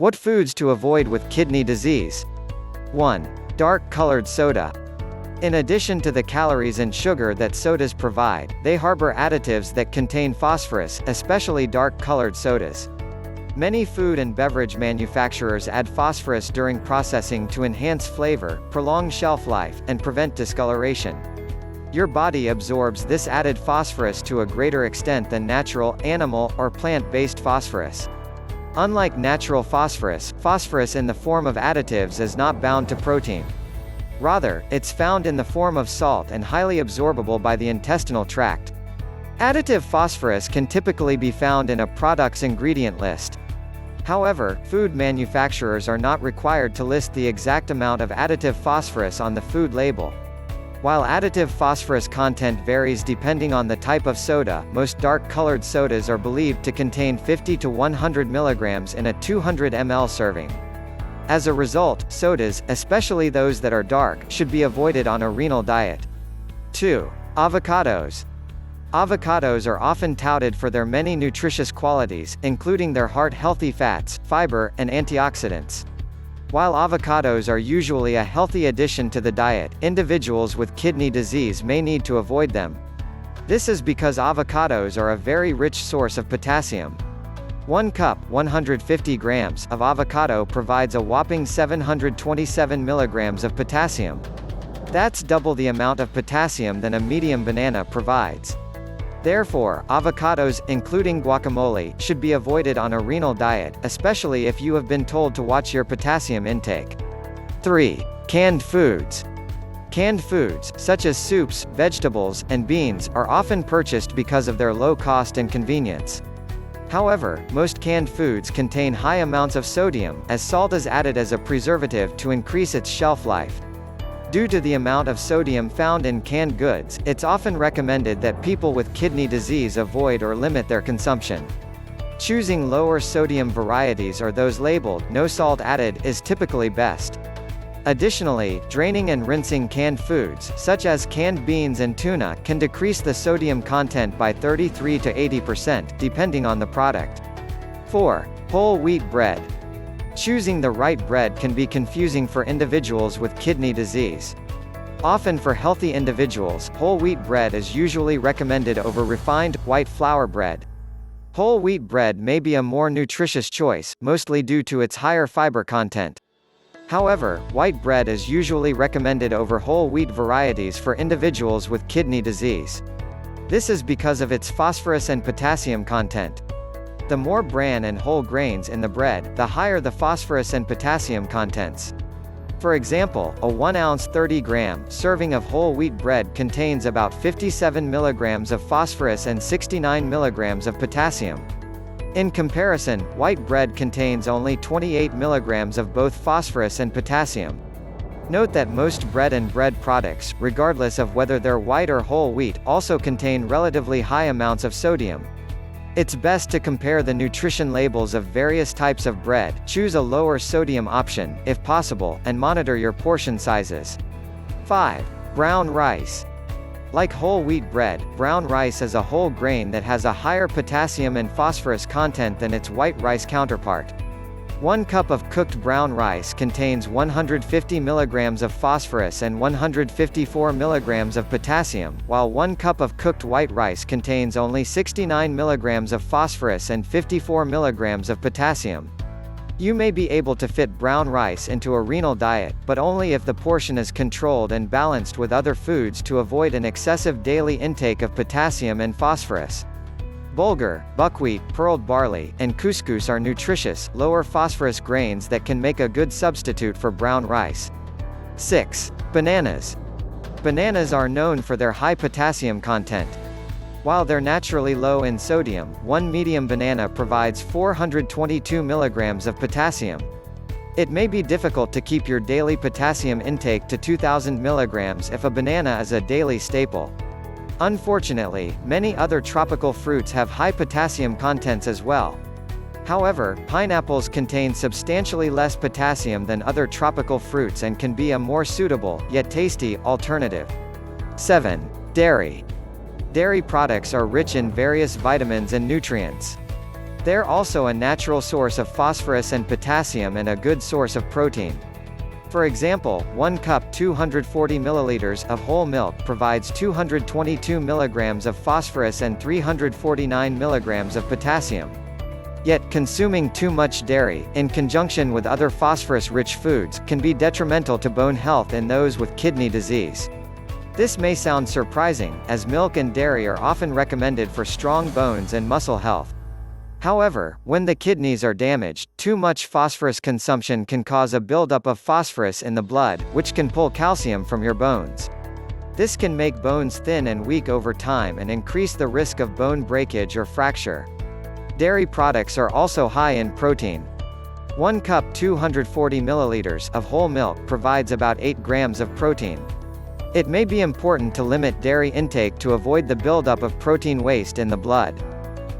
What foods to avoid with kidney disease? 1. Dark-colored soda. In addition to the calories and sugar that sodas provide, they harbor additives that contain phosphorus, especially dark-colored sodas. Many food and beverage manufacturers add phosphorus during processing to enhance flavor, prolong shelf life, and prevent discoloration. Your body absorbs this added phosphorus to a greater extent than natural, animal, or plant-based phosphorus. Unlike natural phosphorus, phosphorus in the form of additives is not bound to protein. Rather, it's found in the form of salt and highly absorbable by the intestinal tract. Additive phosphorus can typically be found in a product's ingredient list. However, food manufacturers are not required to list the exact amount of additive phosphorus on the food label. While additive phosphorus content varies depending on the type of soda, most dark-colored sodas are believed to contain 50 to 100 milligrams in a 200 ml serving. As a result, sodas, especially those that are dark, should be avoided on a renal diet. 2. Avocados. Avocados are often touted for their many nutritious qualities, including their heart-healthy fats, fiber, and antioxidants. While avocados are usually a healthy addition to the diet, individuals with kidney disease may need to avoid them. This is because avocados are a very rich source of potassium. 1 cup 150 grams of avocado provides a whopping 727 milligrams of potassium. That's double the amount of potassium than a medium banana provides. Therefore, avocados, including guacamole, should be avoided on a renal diet, especially if you have been told to watch your potassium intake. 3. Canned foods. Canned foods, such as soups, vegetables, and beans, are often purchased because of their low cost and convenience. However, most canned foods contain high amounts of sodium, as salt is added as a preservative to increase its shelf life. Due to the amount of sodium found in canned goods, it's often recommended that people with kidney disease avoid or limit their consumption. Choosing lower sodium varieties or those labeled "no salt added" is typically best. Additionally, draining and rinsing canned foods, such as canned beans and tuna, can decrease the sodium content by 33 to 80%, depending on the product. 4. Whole wheat bread. Choosing the right bread can be confusing for individuals with kidney disease. Often for healthy individuals, whole wheat bread is usually recommended over refined, white flour bread. Whole wheat bread may be a more nutritious choice, mostly due to its higher fiber content. However, white bread is usually recommended over whole wheat varieties for individuals with kidney disease. This is because of its phosphorus and potassium content. The more bran and whole grains in the bread, the higher the phosphorus and potassium contents. For example, a 1-ounce 30-gram serving of whole wheat bread contains about 57 milligrams of phosphorus and 69 milligrams of potassium. In comparison, white bread contains only 28 milligrams of both phosphorus and potassium. Note that most bread and bread products, regardless of whether they're white or whole wheat, also contain relatively high amounts of sodium. It's best to compare the nutrition labels of various types of bread, choose a lower sodium option, if possible, and monitor your portion sizes. 5. Brown rice. Like whole wheat bread, brown rice is a whole grain that has a higher potassium and phosphorus content than its white rice counterpart. 1 cup of cooked brown rice contains 150 milligrams of phosphorus and 154 milligrams of potassium, while 1 cup of cooked white rice contains only 69 milligrams of phosphorus and 54 milligrams of potassium. You may be able to fit brown rice into a renal diet, but only if the portion is controlled and balanced with other foods to avoid an excessive daily intake of potassium and phosphorus. Bulgur, buckwheat, pearled barley, and couscous are nutritious, lower phosphorus grains that can make a good substitute for brown rice. 6. Bananas. Bananas are known for their high potassium content. While they're naturally low in sodium, 1 medium banana provides 422 milligrams of potassium. It may be difficult to keep your daily potassium intake to 2,000 milligrams if a banana is a daily staple. Unfortunately, many other tropical fruits have high potassium contents as well. However, pineapples contain substantially less potassium than other tropical fruits and can be a more suitable, yet tasty, alternative. 7. Dairy. Dairy products are rich in various vitamins and nutrients. They're also a natural source of phosphorus and potassium and a good source of protein. For example, 1 cup 240 milliliters of whole milk provides 222 milligrams of phosphorus and 349 milligrams of potassium. Yet, consuming too much dairy, in conjunction with other phosphorus-rich foods, can be detrimental to bone health in those with kidney disease. This may sound surprising, as milk and dairy are often recommended for strong bones and muscle health. However, when the kidneys are damaged, too much phosphorus consumption can cause a buildup of phosphorus in the blood, which can pull calcium from your bones. This can make bones thin and weak over time and increase the risk of bone breakage or fracture. Dairy products are also high in protein. 1 cup 240 milliliters of whole milk provides about 8 grams of protein. It may be important to limit dairy intake to avoid the buildup of protein waste in the blood.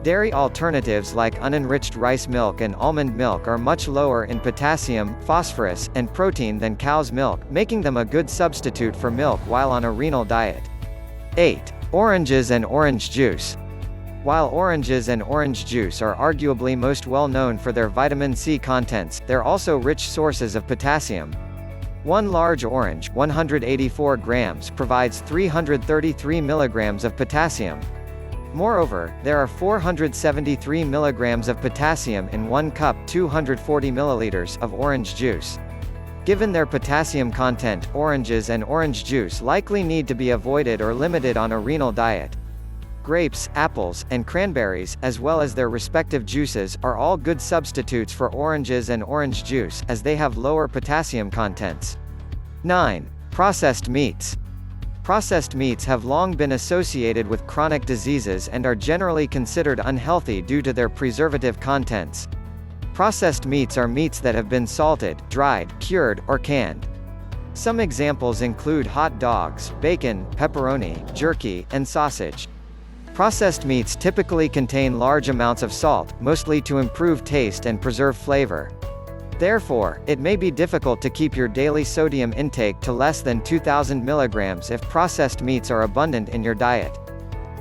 Dairy alternatives like unenriched rice milk and almond milk are much lower in potassium, phosphorus, and protein than cow's milk, making them a good substitute for milk while on a renal diet. 8. Oranges and orange juice. While oranges and orange juice are arguably most well known for their vitamin C contents, they're also rich sources of potassium. 1 large orange, 184 grams, provides 333 milligrams of potassium. Moreover, there are 473 milligrams of potassium in 1 cup 240 milliliters of orange juice. Given their potassium content, oranges and orange juice likely need to be avoided or limited on a renal diet. Grapes, apples, and cranberries, as well as their respective juices, are all good substitutes for oranges and orange juice, as they have lower potassium contents. 9. Processed meats. Processed meats have long been associated with chronic diseases and are generally considered unhealthy due to their preservative contents. Processed meats are meats that have been salted, dried, cured, or canned. Some examples include hot dogs, bacon, pepperoni, jerky, and sausage. Processed meats typically contain large amounts of salt, mostly to improve taste and preserve flavor. Therefore, it may be difficult to keep your daily sodium intake to less than 2,000 milligrams if processed meats are abundant in your diet.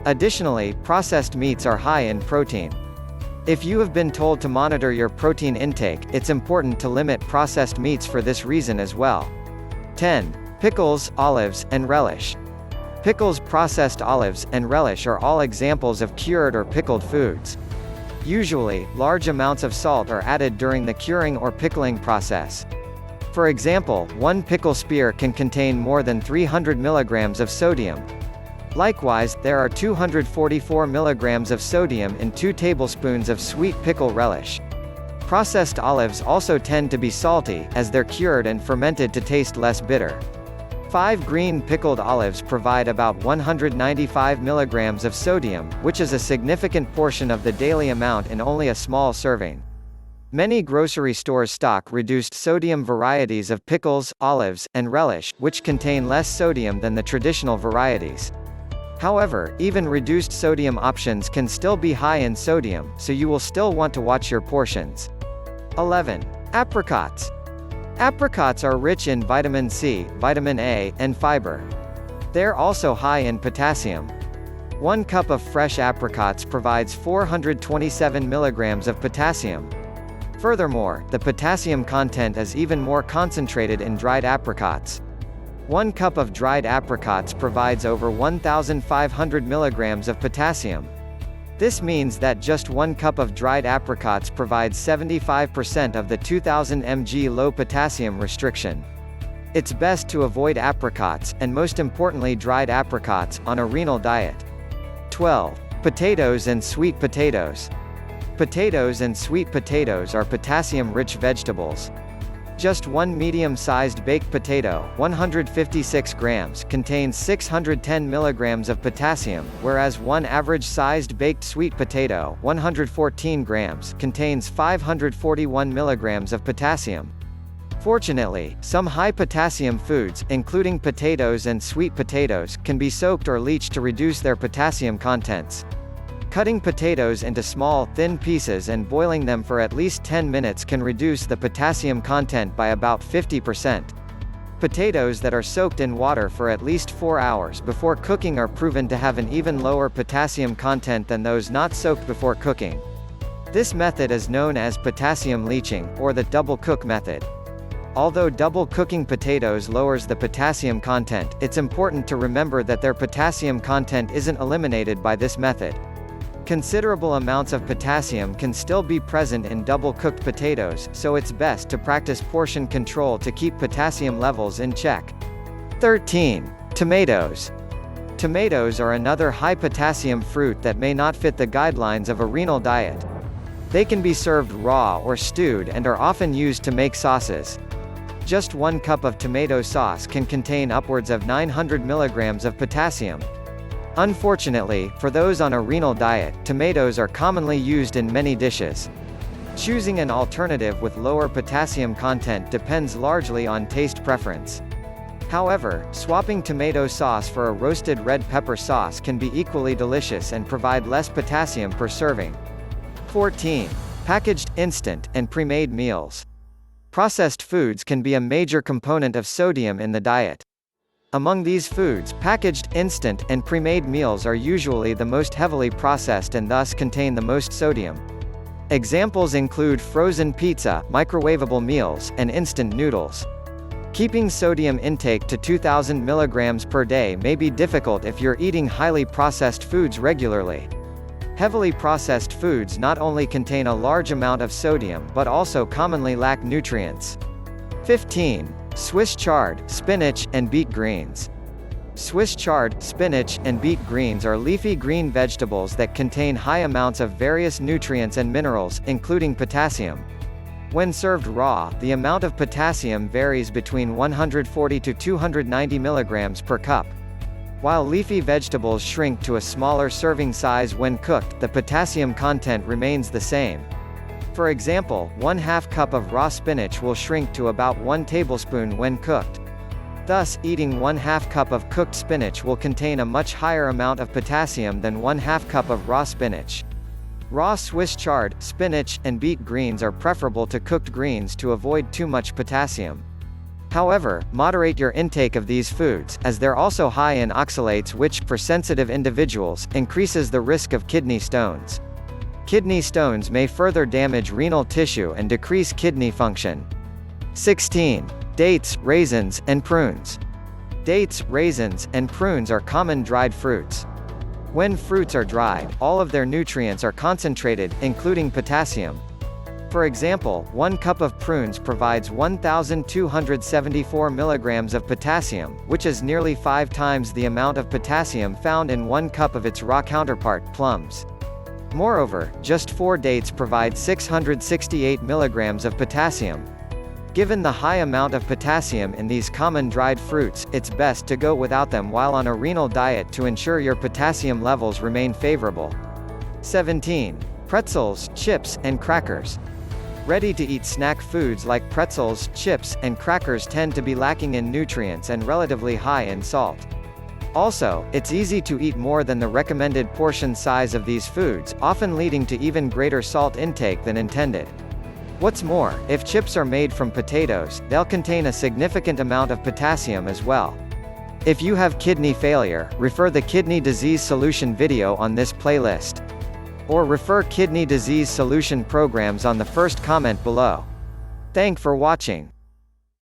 Additionally, processed meats are high in protein. If you have been told to monitor your protein intake, it's important to limit processed meats for this reason as well. 10. Pickles, olives, and relish. Pickles, processed olives, and relish are all examples of cured or pickled foods. Usually, large amounts of salt are added during the curing or pickling process. For example, 1 pickle spear can contain more than 300 milligrams of sodium. Likewise, there are 244 milligrams of sodium in 2 tablespoons of sweet pickle relish. Processed olives also tend to be salty, as they're cured and fermented to taste less bitter. 5 green pickled olives provide about 195 milligrams of sodium, which is a significant portion of the daily amount in only a small serving. Many grocery stores stock reduced sodium varieties of pickles, olives, and relish, which contain less sodium than the traditional varieties. However, even reduced sodium options can still be high in sodium, so you will still want to watch your portions. 11. Apricots. Apricots are rich in vitamin C, vitamin A, and fiber. They're also high in potassium. 1 cup of fresh apricots provides 427 milligrams of potassium. Furthermore, the potassium content is even more concentrated in dried apricots. 1 cup of dried apricots provides over 1,500 milligrams of potassium. This means that just 1 cup of dried apricots provides 75% of the 2000 mg low potassium restriction. It's best to avoid apricots, and most importantly dried apricots, on a renal diet. 12. Potatoes and sweet potatoes. Potatoes and sweet potatoes are potassium-rich vegetables. Just 1 medium-sized baked potato, 156 grams, contains 610 milligrams of potassium, whereas 1 average-sized baked sweet potato, 114 grams, contains 541 milligrams of potassium. Fortunately, some high-potassium foods, including potatoes and sweet potatoes, can be soaked or leached to reduce their potassium contents. Cutting potatoes into small, thin pieces and boiling them for at least 10 minutes can reduce the potassium content by about 50%. Potatoes that are soaked in water for at least 4 hours before cooking are proven to have an even lower potassium content than those not soaked before cooking. This method is known as potassium leaching, or the double cook method. Although double cooking potatoes lowers the potassium content, it's important to remember that their potassium content isn't eliminated by this method. Considerable amounts of potassium can still be present in double-cooked potatoes, so it's best to practice portion control to keep potassium levels in check. 13. Tomatoes. Tomatoes are another high-potassium fruit that may not fit the guidelines of a renal diet. They can be served raw or stewed and are often used to make sauces. Just 1 cup of tomato sauce can contain upwards of 900 milligrams of potassium. Unfortunately, for those on a renal diet, tomatoes are commonly used in many dishes. Choosing an alternative with lower potassium content depends largely on taste preference. However, swapping tomato sauce for a roasted red pepper sauce can be equally delicious and provide less potassium per serving. 14. Packaged, instant, and pre-made meals. Processed foods can be a major component of sodium in the diet. Among these foods, packaged, instant, and pre-made meals are usually the most heavily processed and thus contain the most sodium. Examples include frozen pizza, microwavable meals, and instant noodles. Keeping sodium intake to 2,000 milligrams per day may be difficult if you're eating highly processed foods regularly. Heavily processed foods not only contain a large amount of sodium but also commonly lack nutrients. 15. Swiss chard, spinach, and beet greens. Swiss chard, spinach, and beet greens are leafy green vegetables that contain high amounts of various nutrients and minerals, including potassium. When served raw, the amount of potassium varies between 140 to 290 milligrams per cup. While leafy vegetables shrink to a smaller serving size when cooked, the potassium content remains the same. For example, 1/2 cup of raw spinach will shrink to about 1 tablespoon when cooked. Thus, eating 1/2 cup of cooked spinach will contain a much higher amount of potassium than 1/2 cup of raw spinach. Raw Swiss chard, spinach, and beet greens are preferable to cooked greens to avoid too much potassium. However, moderate your intake of these foods, as they're also high in oxalates which, for sensitive individuals, increases the risk of kidney stones. Kidney stones may further damage renal tissue and decrease kidney function. 16. Dates, raisins, and prunes. Dates, raisins, and prunes are common dried fruits. When fruits are dried, all of their nutrients are concentrated, including potassium. For example, 1 cup of prunes provides 1,274 milligrams of potassium, which is nearly 5 times the amount of potassium found in 1 cup of its raw counterpart, plums. Moreover, just 4 dates provide 668 milligrams of potassium. Given the high amount of potassium in these common dried fruits, it's best to go without them while on a renal diet to ensure your potassium levels remain favorable. 17. Pretzels, chips, and crackers. Ready-to-eat snack foods like pretzels, chips, and crackers tend to be lacking in nutrients and relatively high in salt. Also, it's easy to eat more than the recommended portion size of these foods, often leading to even greater salt intake than intended. What's more, if chips are made from potatoes, they'll contain a significant amount of potassium as well. If you have kidney failure, refer the kidney disease solution video on this playlist. Or refer kidney disease solution programs on the first comment below. Thanks for watching.